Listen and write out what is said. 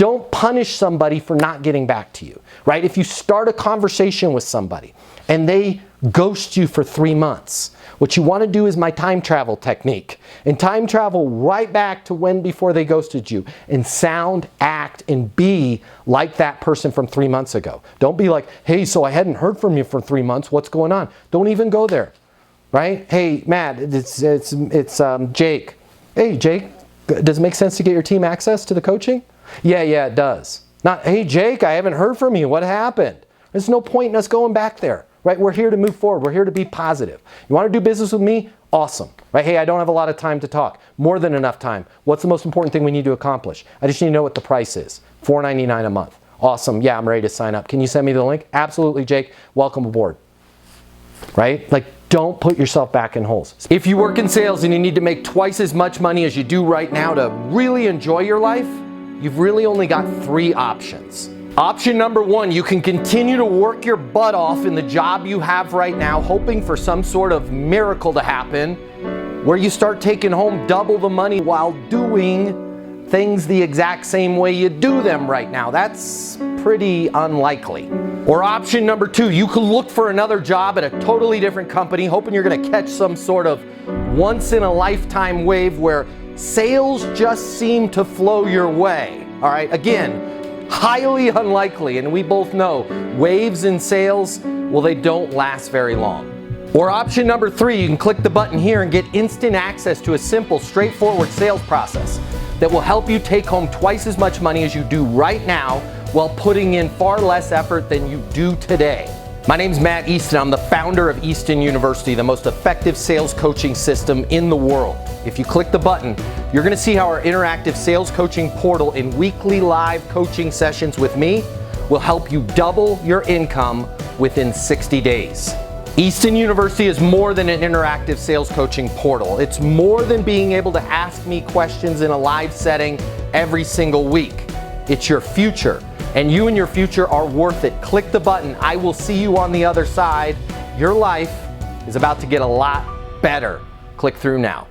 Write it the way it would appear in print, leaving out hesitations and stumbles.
Don't punish somebody for not getting back to you, right? If you start a conversation with somebody and they ghost you for 3 months, what you want to do is my time travel technique and time travel right back to when before they ghosted you and sound, act, and be like that person from 3 months ago. Don't be like, hey, so I hadn't heard from you for 3 months. What's going on? Don't even go there, right? Hey, Matt, it's Jake. Hey, Jake, does it make sense to get your team access to the coaching? Yeah, it does. Not, hey, Jake, I haven't heard from you. What happened? There's no point in us going back there, right? We're here to move forward. We're here to be positive. You want to do business with me? Awesome, right? Hey, I don't have a lot of time to talk. More than enough time. What's the most important thing we need to accomplish? I just need to know what the price is. $4.99 a month. Awesome. Yeah, I'm ready to sign up. Can you send me the link? Absolutely, Jake. Welcome aboard. Right? Like, don't put yourself back in holes. If you work in sales and you need to make twice as much money as you do right now to really enjoy your life, you've really only got 3 options. Option number 1, you can continue to work your butt off in the job you have right now, hoping for some sort of miracle to happen, where you start taking home double the money while doing things the exact same way you do them right now. That's pretty unlikely. Or option number 2, you can look for another job at a totally different company, hoping you're gonna catch some sort of once-in-a-lifetime wave where sales just seem to flow your way. All right, again, highly unlikely, and we both know waves in sales, well, they don't last very long. Or option number 3, you can click the button here and get instant access to a simple, straightforward sales process that will help you take home twice as much money as you do right now while putting in far less effort than you do today. My name's Matt Easton. I'm the founder of Easton University, the most effective sales coaching system in the world. If you click the button, you're going to see how our interactive sales coaching portal and weekly live coaching sessions with me will help you double your income within 60 days. Easton University is more than an interactive sales coaching portal. It's more than being able to ask me questions in a live setting every single week. It's your future, and you and your future are worth it. Click the button. I will see you on the other side. Your life is about to get a lot better. Click through now.